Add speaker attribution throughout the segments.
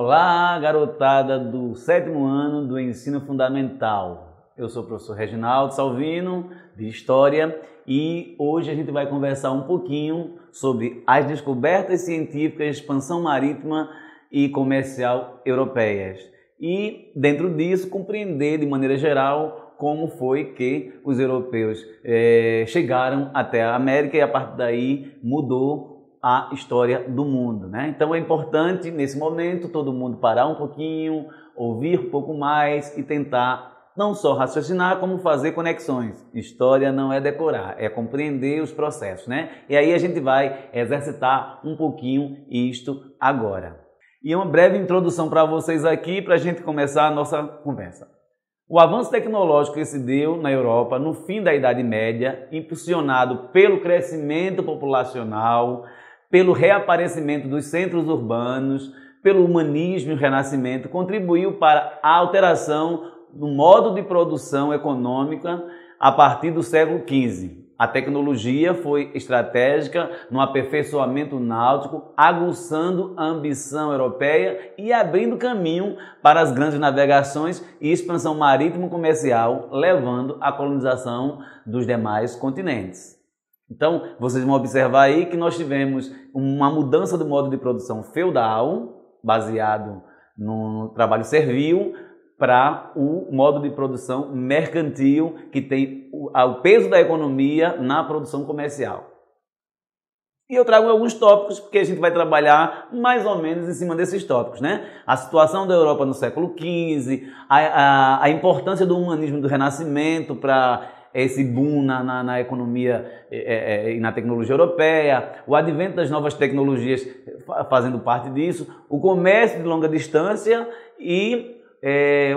Speaker 1: Olá, garotada do 7º ano do ensino fundamental. Eu sou o professor Reginaldo Salvino, de História, e hoje a gente vai conversar um pouquinho sobre as descobertas científicas de expansão marítima e comercial europeias. E, dentro disso, compreender de maneira geral como foi que os europeus chegaram até a América e, a partir daí, mudou a história do mundo, né? Então é importante, nesse momento, todo mundo parar um pouquinho, ouvir um pouco mais e tentar não só raciocinar, como fazer conexões. História não é decorar, é compreender os processos, né? E aí a gente vai exercitar um pouquinho isto agora. E uma breve introdução para vocês aqui, para a gente começar a nossa conversa. O avanço tecnológico que se deu na Europa no fim da Idade Média, impulsionado pelo crescimento populacional, pelo reaparecimento dos centros urbanos, pelo humanismo e o renascimento, contribuiu para a alteração do modo de produção econômica a partir do século XV. A tecnologia foi estratégica no aperfeiçoamento náutico, aguçando a ambição europeia e abrindo caminho para as grandes navegações e expansão marítimo-comercial, levando à colonização dos demais continentes. Então, vocês vão observar aí que nós tivemos uma mudança do modo de produção feudal, baseado no trabalho servil, para o modo de produção mercantil, que tem o peso da economia na produção comercial. E eu trago alguns tópicos, porque a gente vai trabalhar mais ou menos em cima desses tópicos, né? A situação da Europa no século XV, a importância do humanismo do Renascimento para esse boom na economia e na tecnologia europeia, o advento das novas tecnologias fazendo parte disso, o comércio de longa distância e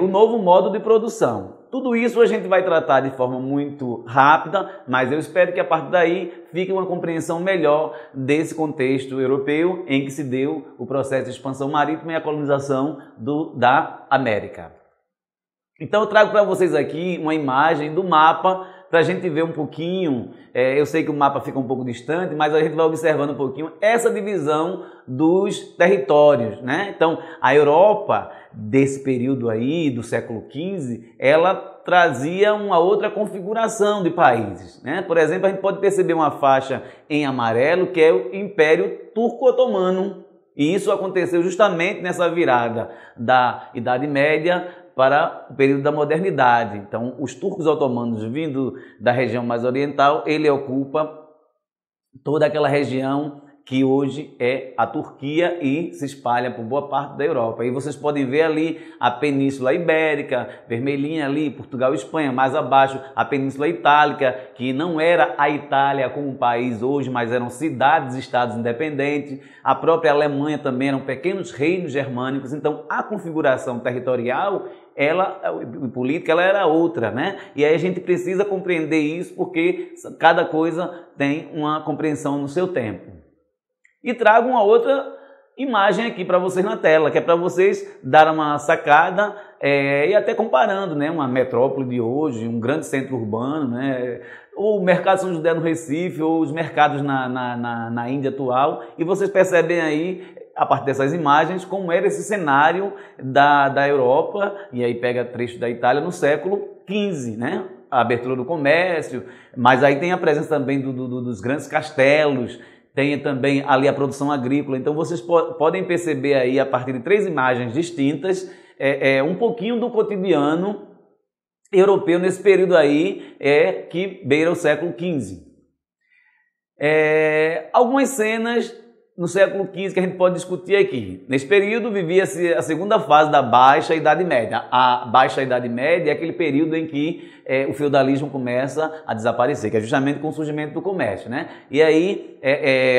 Speaker 1: o novo modo de produção. Tudo isso a gente vai tratar de forma muito rápida, mas eu espero que a partir daí fique uma compreensão melhor desse contexto europeu em que se deu o processo de expansão marítima e a colonização da América. Então eu trago para vocês aqui uma imagem do mapa para a gente ver um pouquinho, eu sei que o mapa fica um pouco distante, mas a gente vai observando um pouquinho essa divisão dos territórios, né? Então a Europa desse período aí, do século XV, ela trazia uma outra configuração de países, né? Por exemplo, a gente pode perceber uma faixa em amarelo que é o Império Turco-Otomano, e isso aconteceu justamente nessa virada da Idade Média para o período da modernidade. Então, os turcos otomanos vindo da região mais oriental, ele ocupa toda aquela região que hoje é a Turquia e se espalha por boa parte da Europa. E vocês podem ver ali a Península Ibérica, vermelhinha ali, Portugal e Espanha, mais abaixo a Península Itálica, que não era a Itália como um país hoje, mas eram cidades e estados independentes. A própria Alemanha também eram pequenos reinos germânicos. Então, a configuração territorial política, ela era outra, né? E aí a gente precisa compreender isso porque cada coisa tem uma compreensão no seu tempo. E trago uma outra imagem aqui para vocês na tela, que é para vocês dar uma sacada e até comparando, né? Uma metrópole de hoje, um grande centro urbano, né? O mercado São José no Recife, ou os mercados na Índia atual, e vocês percebem aí, a partir dessas imagens, como era esse cenário da Europa, e aí pega trecho da Itália no século XV, né? A abertura do comércio, mas aí tem a presença também dos grandes castelos, tem também ali a produção agrícola. Então vocês podem perceber aí, a partir de 3 imagens distintas, um pouquinho do cotidiano europeu nesse período aí, que beira o século XV. Algumas cenas no século XV que a gente pode discutir aqui. Nesse período vivia-se a segunda fase da Baixa Idade Média. A Baixa Idade Média é aquele período em que o feudalismo começa a desaparecer, que é justamente com o surgimento do comércio, né? E aí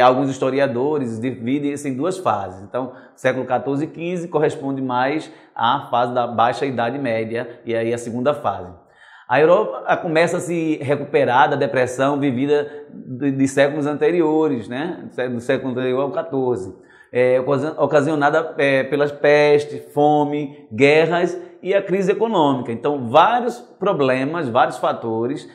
Speaker 1: alguns historiadores dividem isso em 2 fases. Então, século XIV e XV corresponde mais à fase da Baixa Idade Média, e aí a segunda fase. A Europa começa a se recuperar da depressão vivida de séculos anteriores, né? Do século anterior ao XIV, ocasionada pelas pestes, fome, guerras e a crise econômica. Então, vários problemas, vários fatores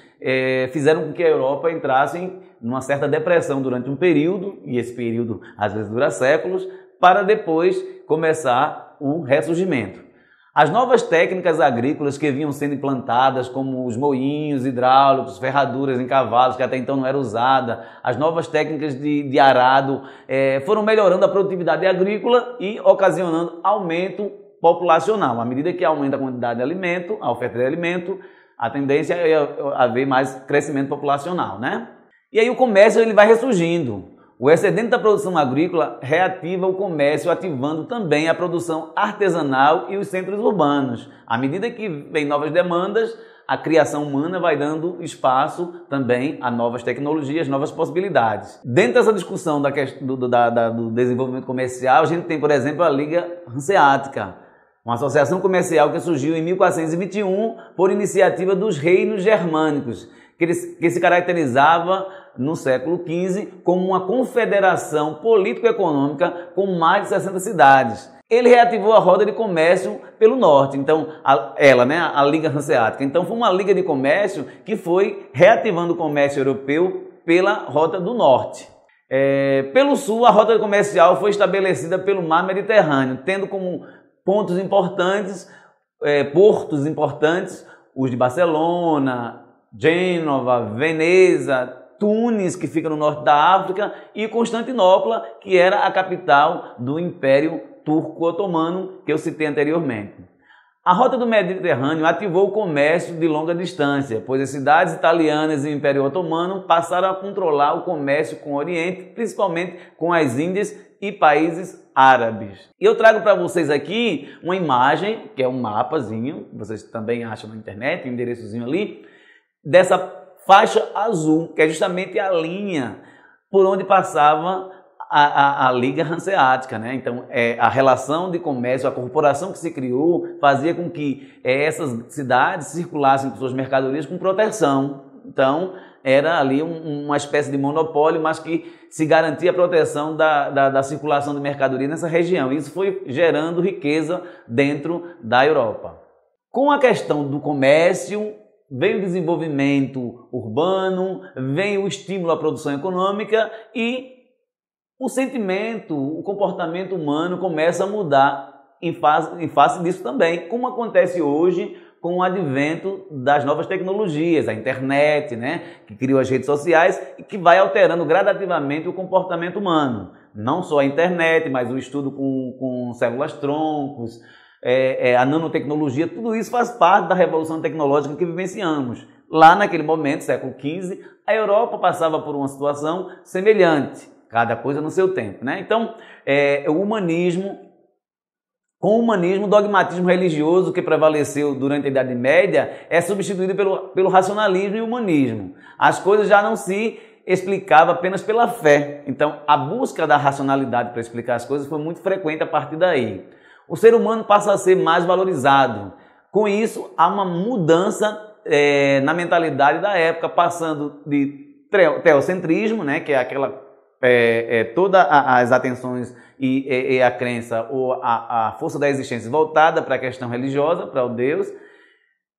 Speaker 1: fizeram com que a Europa entrasse numa certa depressão durante um período, e esse período às vezes dura séculos, para depois começar o ressurgimento. As novas técnicas agrícolas que vinham sendo implantadas, como os moinhos hidráulicos, ferraduras em cavalos, que até então não era usada, as novas técnicas de arado, foram melhorando a produtividade agrícola e ocasionando aumento populacional. À medida que aumenta a quantidade de alimento, a oferta de alimento, a tendência é haver mais crescimento populacional, né? E aí o comércio ele vai ressurgindo. O excedente da produção agrícola reativa o comércio, ativando também a produção artesanal e os centros urbanos. À medida que vem novas demandas, a criação humana vai dando espaço também a novas tecnologias, novas possibilidades. Dentro dessa discussão do desenvolvimento comercial, a gente tem, por exemplo, a Liga Hanseática, uma associação comercial que surgiu em 1421 por iniciativa dos reinos germânicos, que se caracterizava no século XV como uma confederação político-econômica com mais de 60 cidades. Ele reativou a roda de comércio pelo norte, então a Liga Hanseática. Então foi uma liga de comércio que foi reativando o comércio europeu pela rota do norte. Pelo sul, a rota comercial foi estabelecida pelo mar Mediterrâneo, tendo como pontos importantes, portos importantes, os de Barcelona, Gênova, Veneza, Tunis, que fica no norte da África, e Constantinopla, que era a capital do Império Turco-Otomano, que eu citei anteriormente. A rota do Mediterrâneo ativou o comércio de longa distância, pois as cidades italianas e o Império Otomano passaram a controlar o comércio com o Oriente, principalmente com as Índias e países árabes. E eu trago para vocês aqui uma imagem, que é um mapazinho, vocês também acham na internet, um endereçozinho ali, dessa faixa azul, que é justamente a linha por onde passava a Liga Hanseática, né? Então, a relação de comércio, a corporação que se criou, fazia com que essas cidades circulassem com suas mercadorias com proteção. Então, era ali uma espécie de monopólio, mas que se garantia a proteção da circulação de mercadoria nessa região. Isso foi gerando riqueza dentro da Europa. Com a questão do comércio, vem o desenvolvimento urbano, vem o estímulo à produção econômica e o sentimento, o comportamento humano começa a mudar em face disso também, como acontece hoje com o advento das novas tecnologias, a internet, né, que criou as redes sociais e que vai alterando gradativamente o comportamento humano. Não só a internet, mas o estudo com células-troncos, a nanotecnologia, tudo isso faz parte da revolução tecnológica que vivenciamos. Lá naquele momento, século XV, a Europa passava por uma situação semelhante, cada coisa no seu tempo, né? Então, com o humanismo, o dogmatismo religioso que prevaleceu durante a Idade Média é substituído pelo racionalismo e humanismo. As coisas já não se explicavam apenas pela fé. Então, a busca da racionalidade para explicar as coisas foi muito frequente a partir daí. O ser humano passa a ser mais valorizado. Com isso, há uma mudança na mentalidade da época, passando de teocentrismo, né, que é aquela todas as atenções e a crença ou a força da existência voltada para a questão religiosa, para o Deus,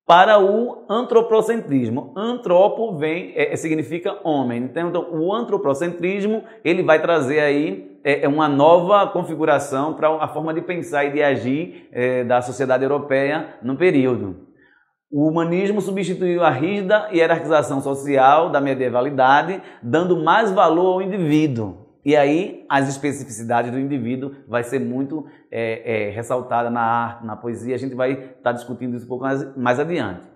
Speaker 1: para o antropocentrismo. Antropo significa homem. Então, o antropocentrismo ele vai trazer aí uma nova configuração para a forma de pensar e de agir da sociedade europeia no período. O humanismo substituiu a rígida hierarquização social da medievalidade, dando mais valor ao indivíduo. E aí as especificidades do indivíduo vai ser muito ressaltada na arte, na poesia. A gente vai estar discutindo isso um pouco mais adiante.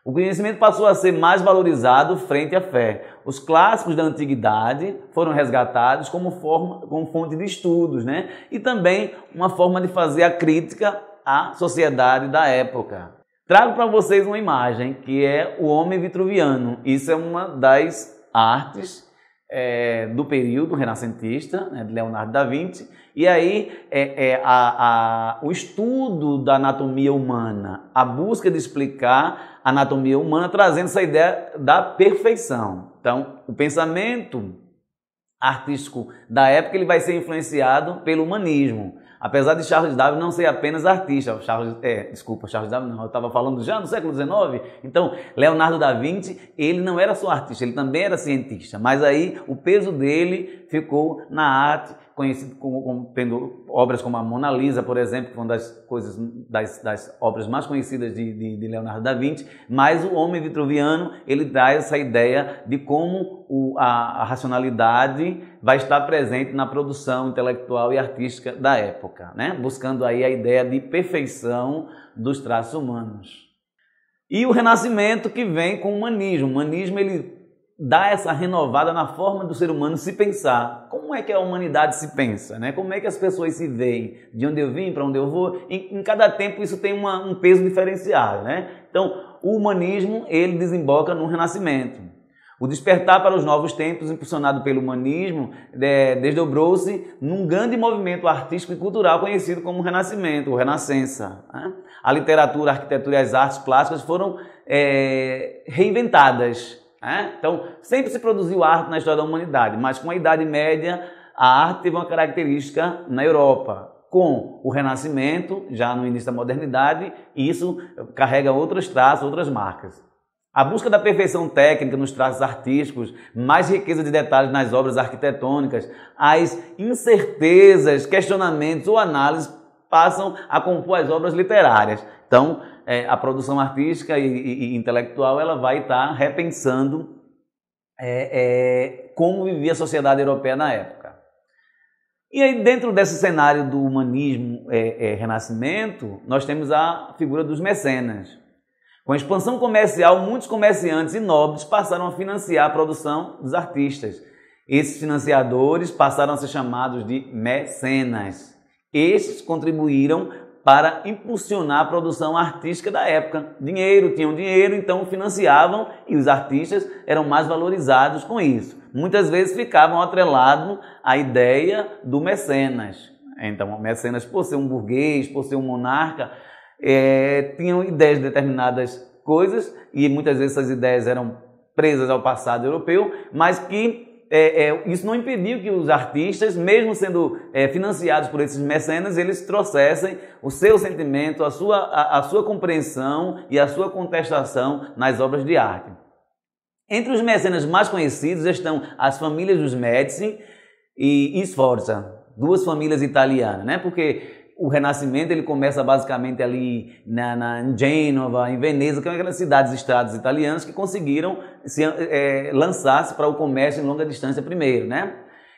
Speaker 1: O conhecimento passou a ser mais valorizado frente à fé. Os clássicos da antiguidade foram resgatados como fonte de estudos, né? E também uma forma de fazer a crítica à sociedade da época. Trago para vocês uma imagem que é o homem vitruviano. Isso é uma das artes do período renascentista, né, de Leonardo da Vinci. E aí o estudo da anatomia humana, a busca de explicar a anatomia humana, trazendo essa ideia da perfeição. Então, o pensamento artístico da época ele vai ser influenciado pelo humanismo. Apesar de Charles Darwin não ser apenas artista, Charles Darwin não, eu estava falando já no século XIX, então Leonardo da Vinci, ele não era só artista, ele também era cientista, mas aí o peso dele ficou na arte, conhecido tendo obras como a Mona Lisa, por exemplo, que foi uma das obras mais conhecidas de Leonardo da Vinci, mas o homem vitruviano, ele traz essa ideia de como a racionalidade vai estar presente na produção intelectual e artística da época, né? Buscando aí a ideia de perfeição dos traços humanos. E o Renascimento, que vem com o humanismo. O humanismo, ele dá essa renovada na forma do ser humano se pensar. Como é que a humanidade se pensa, né? Como é que as pessoas se veem? De onde eu vim, para onde eu vou? Em cada tempo isso tem um peso diferenciado, né? Então, o humanismo, ele desemboca no Renascimento. O despertar para os novos tempos, impulsionado pelo humanismo, desdobrou-se num grande movimento artístico e cultural conhecido como Renascimento, ou Renascença, né? A literatura, a arquitetura e as artes plásticas foram reinventadas. Então, sempre se produziu arte na história da humanidade, mas com a Idade Média, a arte teve uma característica na Europa. Com o Renascimento, já no início da modernidade, isso carrega outros traços, outras marcas. A busca da perfeição técnica nos traços artísticos, mais riqueza de detalhes nas obras arquitetônicas, as incertezas, questionamentos ou análises passam a compor as obras literárias. Então, a produção artística e intelectual, ela vai estar repensando como vivia a sociedade europeia na época. E aí, dentro desse cenário do humanismo renascimento, nós temos a figura dos mecenas. Com a expansão comercial, muitos comerciantes e nobres passaram a financiar a produção dos artistas. Esses financiadores passaram a ser chamados de mecenas. Estes contribuíram para impulsionar a produção artística da época. Tinham dinheiro, então financiavam e os artistas eram mais valorizados com isso. Muitas vezes ficavam atrelados à ideia do mecenas. Então, o mecenas, por ser um burguês, por ser um monarca, tinham ideias de determinadas coisas e muitas vezes essas ideias eram presas ao passado europeu, mas que isso não impediu que os artistas, mesmo sendo financiados por esses mecenas, eles trouxessem o seu sentimento, a sua compreensão e a sua contestação nas obras de arte. Entre os mecenas mais conhecidos estão as famílias dos Médici e Sforza, duas famílias italianas, né? Porque o Renascimento ele começa basicamente ali em Gênova, em Veneza, que são aquelas cidades-estados italianas que conseguiram lançar-se para o comércio em longa distância primeiro, né?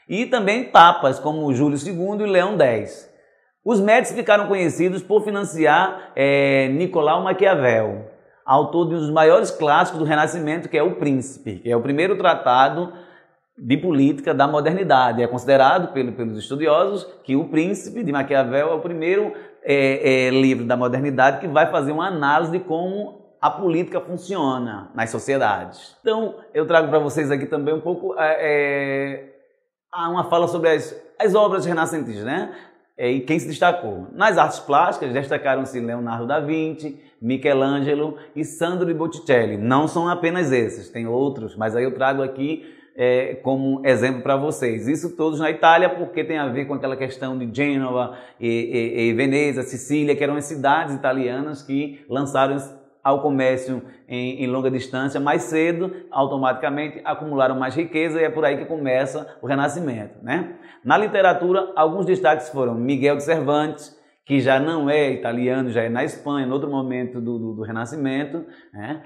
Speaker 1: E também papas como Júlio II e Leão X. Os Médici ficaram conhecidos por financiar Nicolau Maquiavel, autor de um dos maiores clássicos do Renascimento, que é O Príncipe, que é o primeiro tratado de política da modernidade. É considerado pelos estudiosos que O Príncipe de Maquiavel é o primeiro livro da modernidade que vai fazer uma análise de como a política funciona nas sociedades. Então, eu trago para vocês aqui também um pouco uma fala sobre as obras renascentistas, né? E quem se destacou. Nas artes plásticas, destacaram-se Leonardo da Vinci, Michelangelo e Sandro di Botticelli. Não são apenas esses, tem outros, mas aí eu trago aqui como exemplo para vocês. Isso todos na Itália, porque tem a ver com aquela questão de Gênova e Veneza, Sicília, que eram as cidades italianas que lançaram ao comércio em longa distância mais cedo, automaticamente acumularam mais riqueza e é por aí que começa o Renascimento, né? Na literatura, alguns destaques foram Miguel de Cervantes, que já não é italiano, já é na Espanha, em outro momento do Renascimento, né?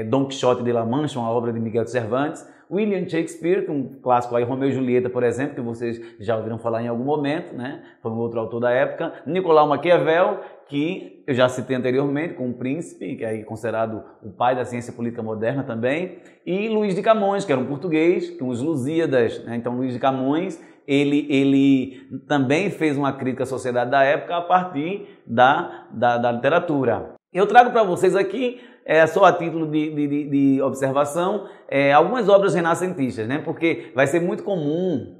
Speaker 1: Dom Quixote de La Mancha, uma obra de Miguel de Cervantes, William Shakespeare, um clássico aí, Romeu e Julieta, por exemplo, que vocês já ouviram falar em algum momento, né? Foi um outro autor da época, Nicolau Maquiavel, que eu já citei anteriormente, com O Príncipe, que é considerado o pai da ciência política moderna também, e Luís de Camões, que era um português, com os Lusíadas, né? Então Luís de Camões, ele também fez uma crítica à sociedade da época a partir da literatura. Eu trago para vocês aqui, só a título de observação, algumas obras renascentistas, né? Porque vai ser muito comum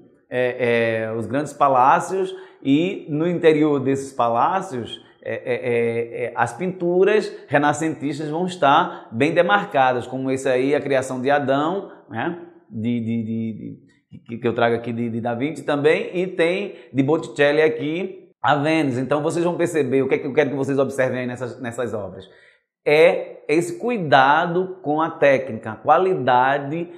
Speaker 1: os grandes palácios e no interior desses palácios as pinturas renascentistas vão estar bem demarcadas, como esse aí, a criação de Adão, né? Que eu trago aqui de Da Vinci também, e tem de Botticelli aqui a Vênus. Então vocês vão perceber o que é que eu quero que vocês observem aí nessas obras. É esse cuidado com a técnica, a qualidade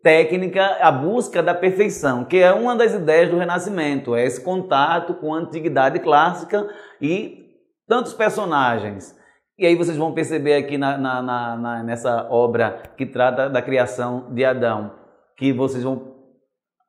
Speaker 1: técnica, a busca da perfeição, que é uma das ideias do Renascimento, é esse contato com a antiguidade clássica e tantos personagens. E aí vocês vão perceber aqui nessa obra que trata da criação de Adão, que vocês vão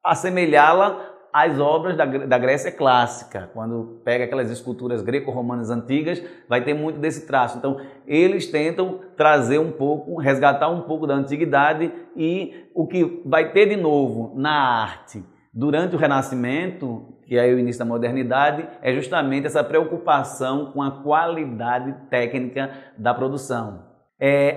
Speaker 1: assemelhá-la às obras da Grécia clássica. Quando pega aquelas esculturas greco-romanas antigas, vai ter muito desse traço. Então, eles tentam trazer um pouco, resgatar um pouco da antiguidade, e o que vai ter de novo na arte durante o Renascimento, que é o início da modernidade, é justamente essa preocupação com a qualidade técnica da produção.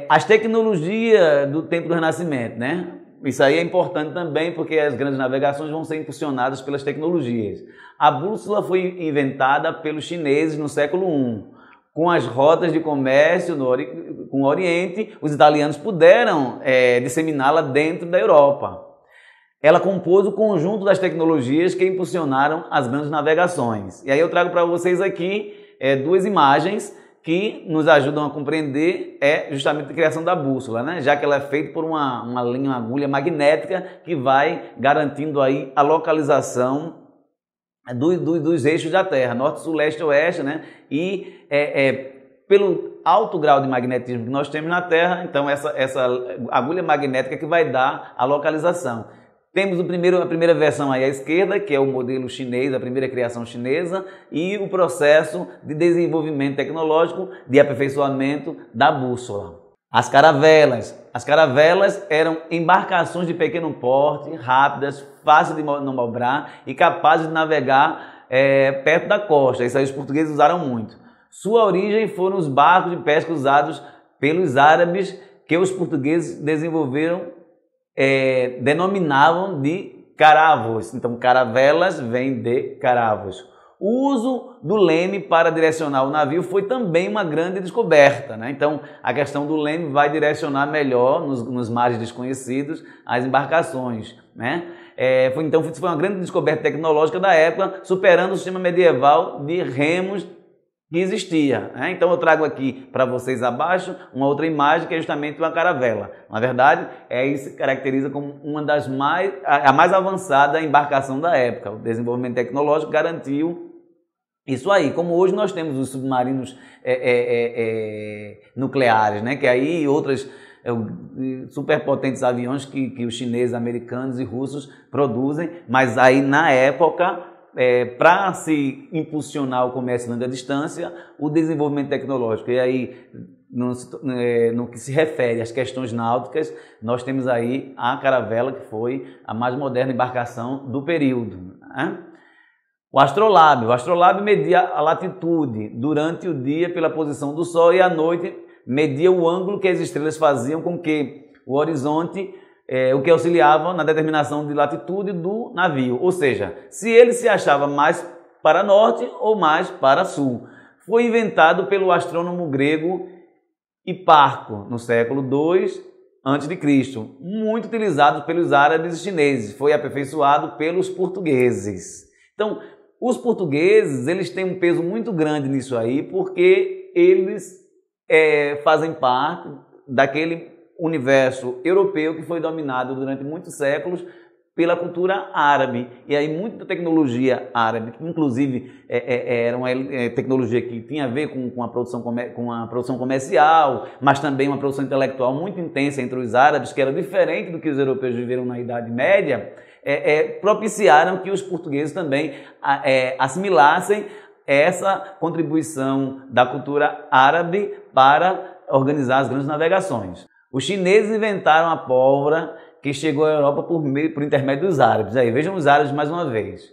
Speaker 1: As tecnologias do tempo do Renascimento, né? Isso aí é importante também, porque as grandes navegações vão ser impulsionadas pelas tecnologias. A bússola foi inventada pelos chineses no século I. Com as rotas de comércio com o Oriente, os italianos puderam disseminá-la dentro da Europa. Ela compôs o conjunto das tecnologias que impulsionaram as grandes navegações. E aí eu trago para vocês aqui duas imagens que nos ajudam a compreender justamente a criação da bússola, né? Já que ela é feita por uma linha, uma agulha magnética que vai garantindo aí a localização dos eixos da Terra, norte, sul, leste, oeste, né? E pelo alto grau de magnetismo que nós temos na Terra, então essa agulha magnética que vai dar a localização. Temos a primeira versão aí à esquerda, que é o modelo chinês, a primeira criação chinesa, e o processo de desenvolvimento tecnológico, de aperfeiçoamento da bússola. As caravelas. As caravelas eram embarcações de pequeno porte, rápidas, fáceis de manobrar e capazes de navegar perto da costa. Isso aí os portugueses usaram muito. Sua origem foram os barcos de pesca usados pelos árabes, que os portugueses desenvolveram, denominavam de caravos. Então, caravelas vem de caravos. O uso do leme para direcionar o navio foi também uma grande descoberta, né? Então, a questão do leme vai direcionar melhor nos mares desconhecidos as embarcações, né? Então, foi uma grande descoberta tecnológica da época, superando o sistema medieval de remos que existia, né? Então eu trago aqui para vocês abaixo uma outra imagem que é justamente uma caravela. Na verdade, isso se caracteriza como uma das a mais avançada embarcação da época. O desenvolvimento tecnológico garantiu isso aí. Como hoje nós temos os submarinos nucleares, né? Que aí outras superpotentes aviões que os chineses, americanos e russos produzem, mas aí na época, para se impulsionar o comércio a longa distância, o desenvolvimento tecnológico. E aí, no que se refere às questões náuticas, nós temos aí a caravela, que foi a mais moderna embarcação do período, né? O astrolábio. O astrolábio media a latitude durante o dia pela posição do Sol, e à noite media o ângulo que as estrelas faziam com que o horizonte, o que auxiliava na determinação de latitude do navio, ou seja, se ele se achava mais para norte ou mais para sul. Foi inventado pelo astrônomo grego Hiparco no século II a.C., muito utilizado pelos árabes e chineses, foi aperfeiçoado pelos portugueses. Então, os portugueses, eles têm um peso muito grande nisso aí, porque eles fazem parte daquele universo europeu que foi dominado durante muitos séculos pela cultura árabe. E aí muita tecnologia árabe, que inclusive era uma tecnologia que tinha a ver com a produção comercial, mas também uma produção intelectual muito intensa entre os árabes, que era diferente do que os europeus viveram na Idade Média, propiciaram que os portugueses também assimilassem essa contribuição da cultura árabe para organizar as grandes navegações. Os chineses inventaram a pólvora, que chegou à Europa por intermédio dos árabes. Aí vejam os árabes mais uma vez.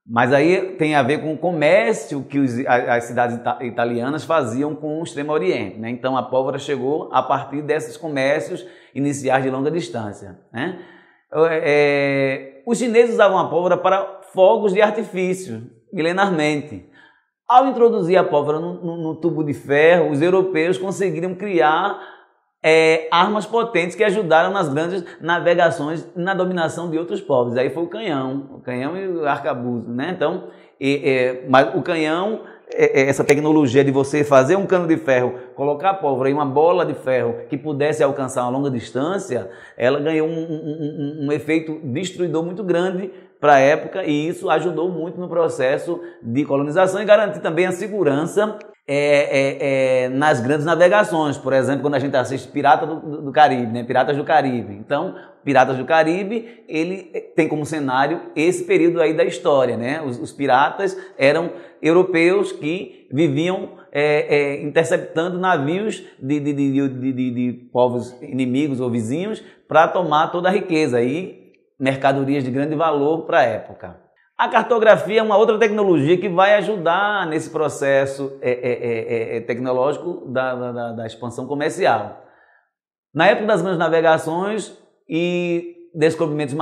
Speaker 1: Mas aí tem a ver com o comércio que as cidades italianas faziam com o Extremo Oriente, né? Então a pólvora chegou a partir desses comércios iniciais de longa distância, né? Os chineses usavam a pólvora para fogos de artifício, milenarmente. Ao introduzir a pólvora no tubo de ferro, os europeus conseguiram criar armas potentes que ajudaram nas grandes navegações e na dominação de outros povos. Aí foi o canhão e o arcabuz, né? Então, mas o canhão essa tecnologia de você fazer um cano de ferro, colocar pólvora em uma bola de ferro que pudesse alcançar uma longa distância, ela ganhou um efeito destruidor muito grande para a época, e isso ajudou muito no processo de colonização e garantir também a segurança nas grandes navegações. Por exemplo, quando a gente assiste Piratas do Caribe, né? Piratas do Caribe. Então, Piratas do Caribe, ele tem como cenário esse período aí da história, né? Os piratas eram europeus que viviam interceptando navios de povos inimigos ou vizinhos para tomar toda a riqueza e mercadorias de grande valor para a época. A cartografia é uma outra tecnologia que vai ajudar nesse processo tecnológico da expansão comercial. Na época das grandes navegações e descobrimentos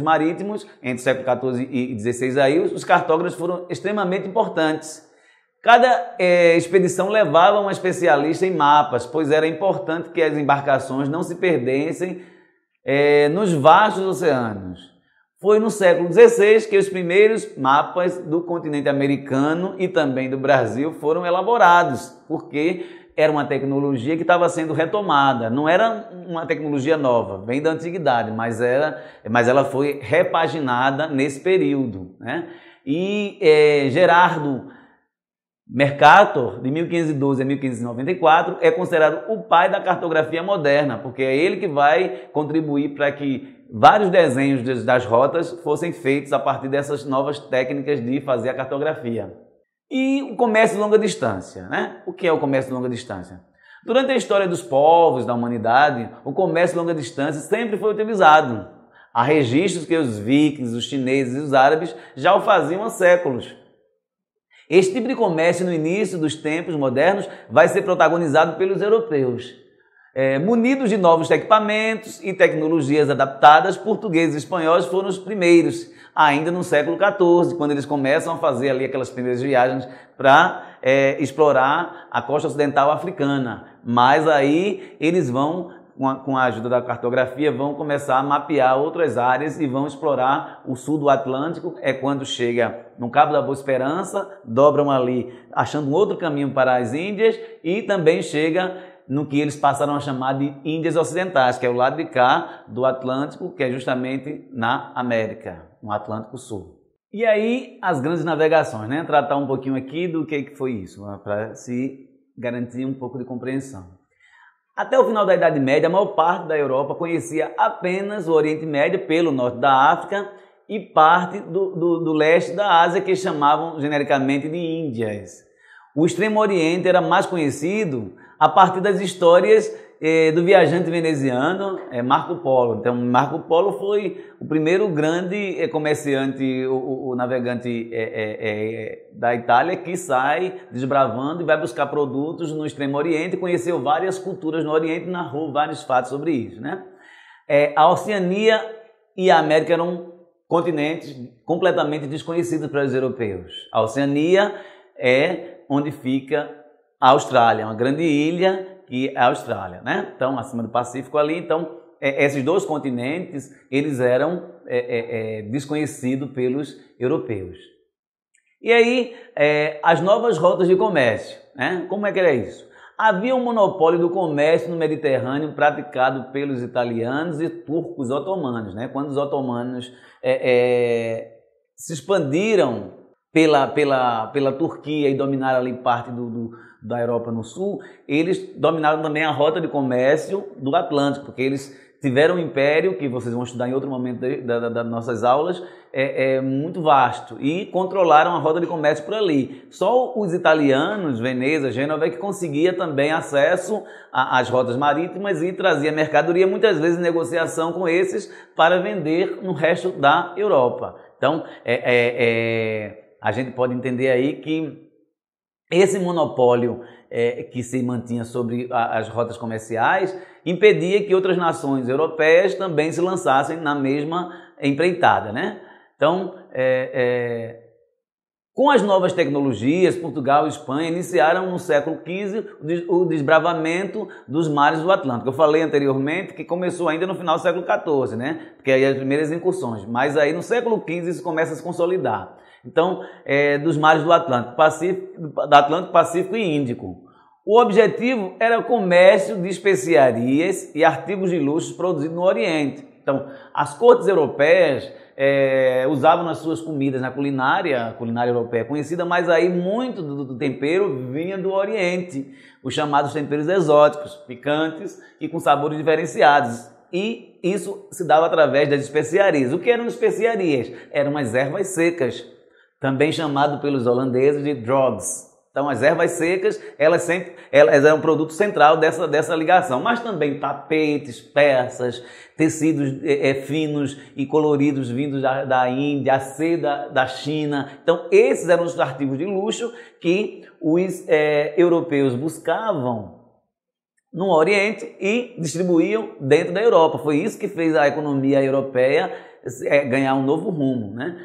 Speaker 1: marítimos, entre o século XIV e XVI, aí, os cartógrafos foram extremamente importantes. Cada expedição levava um especialista em mapas, pois era importante que as embarcações não se perdessem nos vastos oceanos. Foi no século XVI que os primeiros mapas do continente americano e também do Brasil foram elaborados, porque era uma tecnologia que estava sendo retomada. Não era uma tecnologia nova, vem da antiguidade, mas ela foi repaginada nesse período, né? E Gerardo Mercator, de 1512 a 1594, é considerado o pai da cartografia moderna, porque é ele que vai contribuir para que vários desenhos das rotas fossem feitos a partir dessas novas técnicas de fazer a cartografia. E o comércio de longa distância, né? O que é o comércio de longa distância? Durante a história dos povos, da humanidade, o comércio de longa distância sempre foi utilizado. Há registros que os vikings, os chineses e os árabes já o faziam há séculos. Este tipo de comércio, no início dos tempos modernos, vai ser protagonizado pelos europeus. Munidos de novos equipamentos e tecnologias adaptadas, portugueses e espanhóis foram os primeiros, ainda no século XIV, quando eles começam a fazer ali aquelas primeiras viagens para explorar a costa ocidental africana. Mas aí eles vão, com a ajuda da cartografia, vão começar a mapear outras áreas e vão explorar o sul do Atlântico. É quando chega no Cabo da Boa Esperança, dobram ali, achando um outro caminho para as Índias, e também chega no que eles passaram a chamar de Índias Ocidentais, que é o lado de cá do Atlântico, que é justamente na América, no Atlântico Sul. E aí, as grandes navegações, né? Tratar um pouquinho aqui do que foi isso, para se garantir um pouco de compreensão. Até o final da Idade Média, a maior parte da Europa conhecia apenas o Oriente Médio, pelo norte da África e parte do leste da Ásia, que chamavam genericamente de Índias. O Extremo Oriente era mais conhecido a partir das histórias do viajante veneziano, Marco Polo. Então, Marco Polo foi o primeiro grande comerciante, o navegante da Itália, que sai desbravando e vai buscar produtos no Extremo Oriente, conheceu várias culturas no Oriente e narrou vários fatos sobre isso, né? A Oceania e a América eram continentes completamente desconhecidos para os europeus. A Oceania é onde fica a Austrália, uma grande ilha que é a Austrália, né? Então, acima do Pacífico ali. Então, esses dois continentes, eles eram desconhecidos pelos europeus. E aí, as novas rotas de comércio, né? Como é que era isso? Havia um monopólio do comércio no Mediterrâneo praticado pelos italianos e turcos otomanos, né? Quando os otomanos se expandiram pela Turquia e dominaram ali parte da Europa no sul, eles dominaram também a rota de comércio do Atlântico, porque eles tiveram um império, que vocês vão estudar em outro momento das nossas aulas, muito vasto, e controlaram a rota de comércio por ali. Só os italianos, Veneza, Gênova, que conseguia também acesso às rotas marítimas e trazia mercadoria, muitas vezes em negociação com esses, para vender no resto da Europa. Então, a gente pode entender aí que esse monopólio que se mantinha sobre as rotas comerciais impedia que outras nações europeias também se lançassem na mesma empreitada, né? Então, com as novas tecnologias, Portugal e Espanha iniciaram no século XV o desbravamento dos mares do Atlântico. Eu falei anteriormente que começou ainda no final do século XIV, né? Porque aí as primeiras incursões. Mas aí no século XV isso começa a se consolidar. Então, dos mares do Atlântico, Pacífico e Índico. O objetivo era o comércio de especiarias e artigos de luxo produzidos no Oriente. Então, as cortes europeias usavam nas suas comidas, na culinária, a culinária europeia conhecida, mas aí muito do tempero vinha do Oriente, os chamados temperos exóticos, picantes e com sabores diferenciados. E isso se dava através das especiarias. O que eram especiarias? Eram as ervas secas, também chamado pelos holandeses de drugs. Então, as ervas secas, elas eram um produto central dessa ligação, mas também tapetes, peças, tecidos finos e coloridos vindos da Índia, a seda da China. Então, esses eram os artigos de luxo que os europeus buscavam no Oriente e distribuíam dentro da Europa. Foi isso que fez a economia europeia ganhar um novo rumo, né?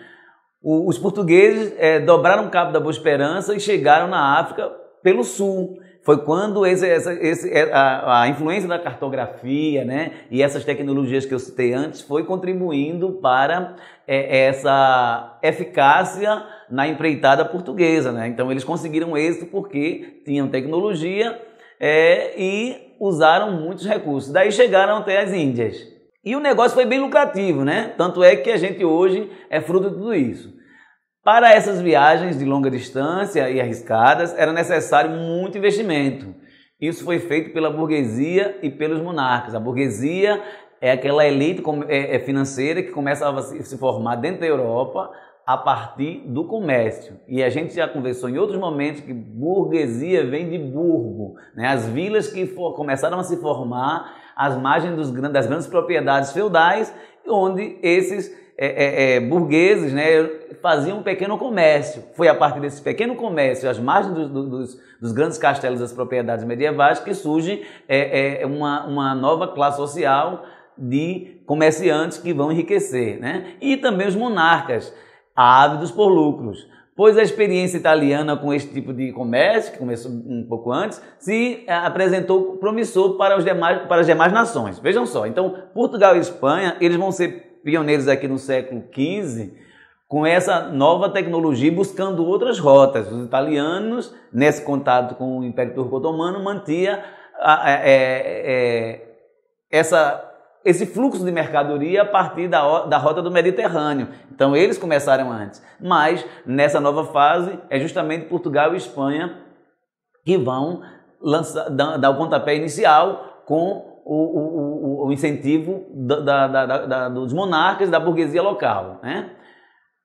Speaker 1: Os portugueses dobraram o Cabo da Boa Esperança e chegaram na África pelo sul. Foi quando a influência da cartografia, né, e essas tecnologias que eu citei antes foi contribuindo para essa eficácia na empreitada portuguesa, né? Então eles conseguiram êxito porque tinham tecnologia e usaram muitos recursos. Daí chegaram até as Índias. E o negócio foi bem lucrativo, né? Tanto é que a gente hoje é fruto de tudo isso. Para essas viagens de longa distância e arriscadas, era necessário muito investimento. Isso foi feito pela burguesia e pelos monarcas. A burguesia é aquela elite financeira que começava a se formar dentro da Europa a partir do comércio. E a gente já conversou em outros momentos que burguesia vem de burgo, né? As vilas que começaram a se formar às margens das grandes propriedades feudais, onde esses burgueses, né, faziam um pequeno comércio. Foi a partir desse pequeno comércio, às margens dos grandes castelos das propriedades medievais, que surge uma nova classe social de comerciantes que vão enriquecer, né? E também os monarcas, ávidos por lucros, pois a experiência italiana com esse tipo de comércio, que começou um pouco antes, se apresentou promissor para as demais nações. Vejam só, então Portugal e Espanha, eles vão ser pioneiros aqui no século XV, com essa nova tecnologia, buscando outras rotas. Os italianos, nesse contato com o Império Turco-Otomano, mantinha esse fluxo de mercadoria a partir da rota do Mediterrâneo. Então eles começaram antes, mas nessa nova fase é justamente Portugal e Espanha que vão dar o pontapé inicial com o incentivo dos monarcas, da burguesia local, né?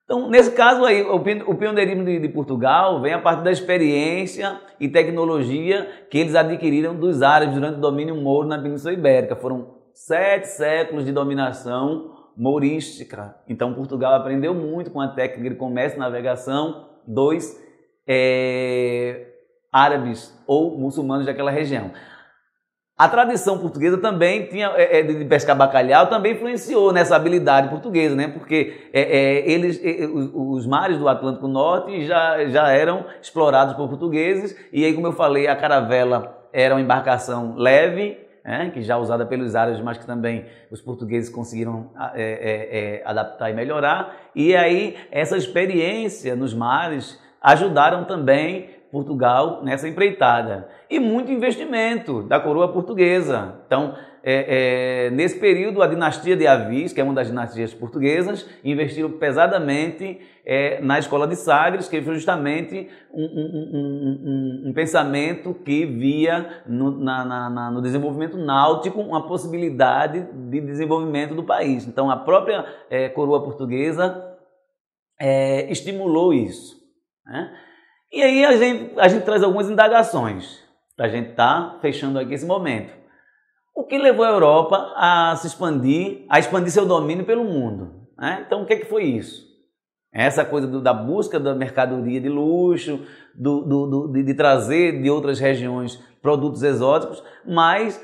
Speaker 1: Então, nesse caso aí, o pioneirismo de Portugal vem a partir da experiência e tecnologia que eles adquiriram dos árabes durante o domínio mouro na Península Ibérica. Foram 7 séculos de dominação mourística. Então, Portugal aprendeu muito com a técnica de comércio e navegação dos árabes ou muçulmanos daquela região. A tradição portuguesa também tinha de pescar bacalhau, também influenciou nessa habilidade portuguesa, né? Porque os mares do Atlântico Norte já eram explorados por portugueses, e aí, como eu falei, a caravela era uma embarcação leve, que já usada pelos árabes, mas que também os portugueses conseguiram adaptar e melhorar. E aí essa experiência nos mares ajudaram também Portugal nessa empreitada. E muito investimento da coroa portuguesa. Então, nesse período, a dinastia de Avis, que é uma das dinastias portuguesas, investiram pesadamente na escola de Sagres, que foi justamente um pensamento que via no desenvolvimento náutico uma possibilidade de desenvolvimento do país. Então, a própria coroa portuguesa estimulou isso, né? E aí a gente traz algumas indagações para a gente estar fechando aqui esse momento. O que levou a Europa a expandir seu domínio pelo mundo, né? Então, o que foi isso? Essa coisa da busca da mercadoria de luxo, de trazer de outras regiões produtos exóticos, mas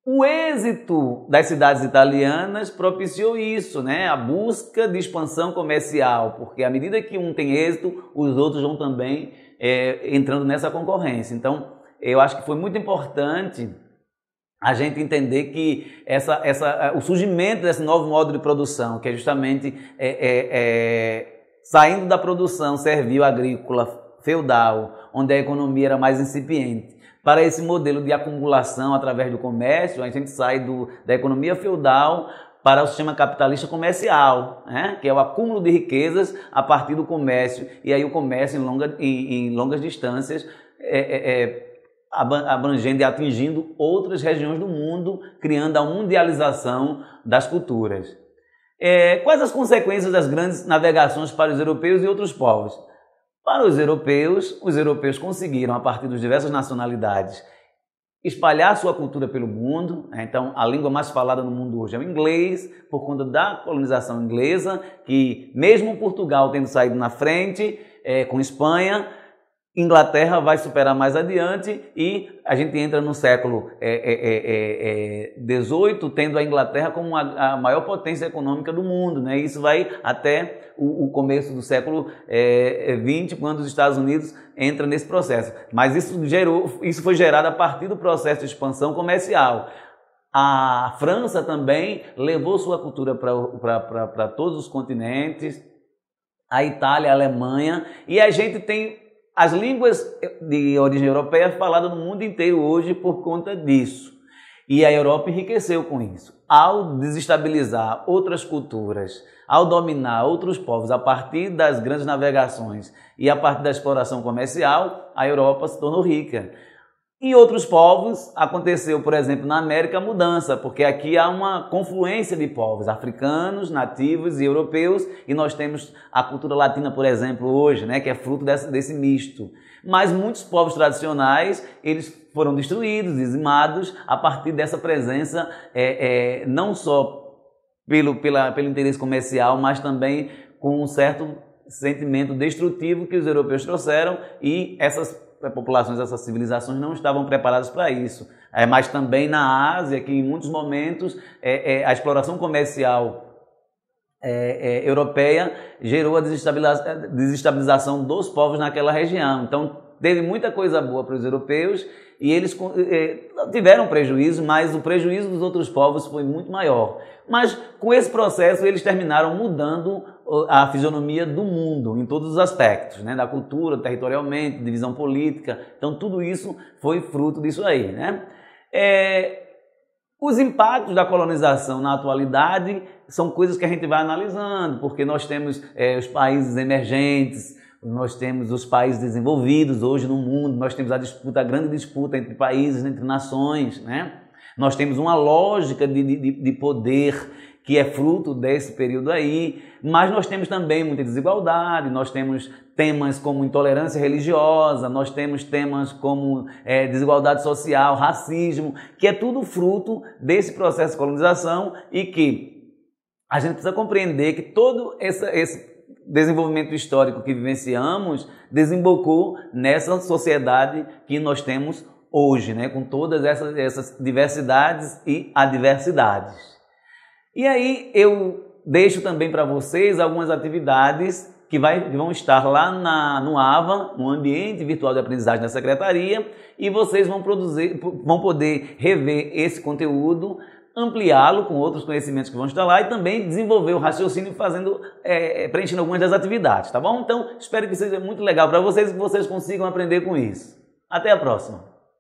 Speaker 1: o êxito das cidades italianas propiciou isso, né? A busca de expansão comercial, porque à medida que um tem êxito, os outros vão também entrando nessa concorrência. Então, eu acho que foi muito importante a gente entender que o surgimento desse novo modo de produção, que é justamente saindo da produção servil agrícola feudal, onde a economia era mais incipiente, para esse modelo de acumulação através do comércio. A gente sai da economia feudal para o sistema capitalista comercial, né? Que é o acúmulo de riquezas a partir do comércio, e aí o comércio em longas distâncias abrangendo e atingindo outras regiões do mundo, criando a mundialização das culturas. Quais as consequências das grandes navegações para os europeus e outros povos? Para os europeus conseguiram, a partir das diversas nacionalidades, espalhar sua cultura pelo mundo. Então, a língua mais falada no mundo hoje é o inglês, por conta da colonização inglesa, que mesmo Portugal tendo saído na frente, com Espanha, Inglaterra vai superar mais adiante, e a gente entra no século XVIII, tendo a Inglaterra como a maior potência econômica do mundo, né? Isso vai até o começo do século XX, quando os Estados Unidos entram nesse processo. Mas isso foi gerado a partir do processo de expansão comercial. A França também levou sua cultura para todos os continentes, a Itália, a Alemanha, e a gente tem as línguas de origem europeia faladas no mundo inteiro hoje por conta disso. E a Europa enriqueceu com isso. Ao desestabilizar outras culturas, ao dominar outros povos a partir das grandes navegações e a partir da exploração comercial, a Europa se tornou rica. Em outros povos, aconteceu, por exemplo, na América, a mudança, porque aqui há uma confluência de povos africanos, nativos e europeus, e nós temos a cultura latina, por exemplo, hoje, né, que é fruto desse misto. Mas muitos povos tradicionais, eles foram destruídos, dizimados, a partir dessa presença, não só pelo interesse comercial, mas também com um certo sentimento destrutivo que os europeus trouxeram, e essas populações, essas civilizações não estavam preparadas para isso. Mas também na Ásia, que em muitos momentos a exploração comercial europeia gerou a desestabilização dos povos naquela região. Então teve muita coisa boa para os europeus, e eles tiveram prejuízo, mas o prejuízo dos outros povos foi muito maior. Mas com esse processo eles terminaram mudando a fisionomia do mundo em todos os aspectos, né? Da cultura, territorialmente, divisão política. Então tudo isso foi fruto disso aí, né? Os impactos da colonização na atualidade são coisas que a gente vai analisando, porque nós temos os países emergentes, nós temos os países desenvolvidos hoje no mundo, nós temos a grande disputa entre países, entre nações, né? Nós temos uma lógica de poder que é fruto desse período aí, mas nós temos também muita desigualdade, nós temos temas como intolerância religiosa, nós temos temas como desigualdade social, racismo, que é tudo fruto desse processo de colonização, e que a gente precisa compreender que todo esse desenvolvimento histórico que vivenciamos desembocou nessa sociedade que nós temos hoje, né? Com todas essas diversidades e adversidades. E aí eu deixo também para vocês algumas atividades que vão estar lá no AVA, no Ambiente Virtual de Aprendizagem da Secretaria, e vocês vão poder rever esse conteúdo, ampliá-lo com outros conhecimentos que vão estar lá, e também desenvolver o raciocínio preenchendo algumas das atividades, tá bom? Então, espero que seja muito legal para vocês e que vocês consigam aprender com isso. Até a próxima!